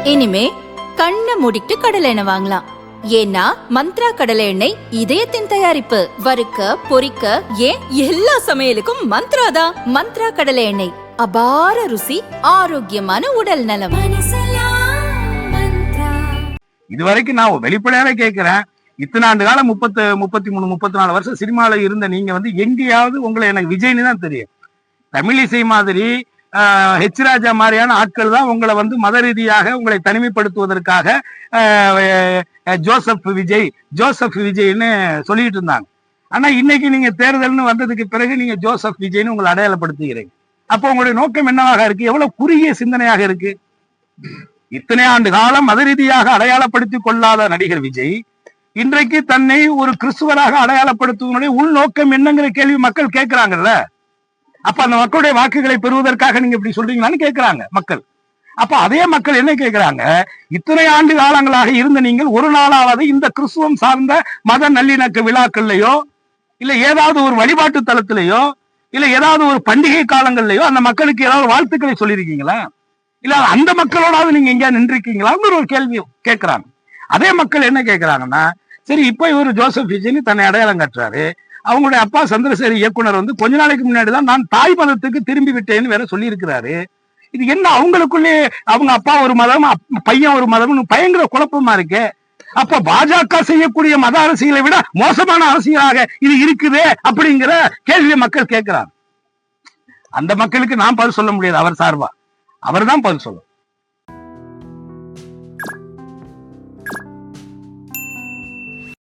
இனிமே கண்ணை மூடிட்டு கடலை எண்ணெய் வாங்கலாம். ஏன்னா மந்த்ரா கடலை எண்ணெய் இதயத்தின் தயாரிப்பு. வறுக்க பொரிக்க ஏன் எல்லா சமையலுக்கும் மந்த்ரா தான். மந்த்ரா கடலை எண்ணெய், அபார ருசி, ஆரோக்கியமான உடல் நலம். இதுவரைக்கும் நான் வெளிப்படையாக கேட்கிறேன், இத்தனை ஆண்டு காலம் 33-34 வருஷம் சினிமாவில் இருந்த நீங்க எங்கேயாவது உங்களை எனக்கு விஜய்னு தான் தெரியும். தமிழிசை மாதிரி ஹெச் ராஜா மாதிரியான ஆட்கள் தான் உங்களை மத ரீதியாக உங்களை தனிமைப்படுத்துவதற்காக ஜோசப் விஜய்னு சொல்லிட்டு இருந்தாங்க. ஆனா இன்னைக்கு நீங்க தேர்தல்னு வந்ததுக்கு பிறகு நீங்க ஜோசப் விஜய்னு உங்களை அடையாளப்படுத்துகிறீங்க. அப்போ உங்களுடைய நோக்கம் என்னவாக இருக்கு? எவ்வளவு குறுகிய சிந்தனையாக இருக்கு. இத்தனை ஆண்டு காலம் மத ரீதியாக அடையாளப்படுத்திக் கொள்ளாத நடிகர் விஜய் இன்றைக்கு தன்னை ஒரு கிறிஸ்துவராக அடையாளப்படுத்துவதனுடைய உள்நோக்கம் என்னங்கிற கேள்வி மக்கள் கேட்கிறாங்கல்ல. அப்ப அந்த மக்களுடைய வாக்குகளை பெறுவதற்காக நீங்க இப்படி சொல்றீங்களான்னு கேட்கிறாங்க மக்கள். அப்ப அதே மக்கள் என்ன கேட்கிறாங்க, இத்தனை ஆண்டு காலங்களாக இருந்த நீங்கள் ஒரு நாளாவது இந்த கிறிஸ்துவம் சார்ந்த மத நல்லிணக்க விழாக்கள்லயோ இல்ல ஏதாவது ஒரு வழிபாட்டு தலத்திலேயோ இல்ல ஏதாவது ஒரு பண்டிகை காலங்கள்லயோ அந்த மக்களுக்கு ஏதாவது வாழ்த்துக்களை சொல்லியிருக்கீங்களா? இல்ல அந்த மக்களோடாவது நீங்க எங்கேயா நின்றுருக்கீங்களான்னு ஒரு கேள்வி கேட்கிறாங்க. அதே மக்கள் என்ன கேட்கிறாங்கன்னா, சரி இப்ப இவர் ஜோசப் விஜய்னு தன்னை அடையாளம் காட்டுறாரு, அவங்களுடைய அப்பா சந்திரசேகர் இயக்குனர் கொஞ்ச நாளைக்கு முன்னாடிதான் நான் தாய் மதத்துக்கு திரும்பி விட்டேன்னு வேற சொல்லி இருக்கிறாரு. இது என்ன அவங்களுக்குள்ளே அவங்க அப்பா ஒரு மதம் பையன் ஒரு மதம்னு பயங்கர குழப்பமா இருக்கு. அப்ப பாஜக செய்யக்கூடிய மத அரசியலை விட மோசமான அரசியலாக இது இருக்குதே அப்படிங்கிற கேள்வியை மக்கள் கேட்கிறாங்க. அந்த மக்களுக்கு நான் பதில் சொல்ல முடியாது. அவர் சார்பா அவர் தான் பதில் சொல்லணும்.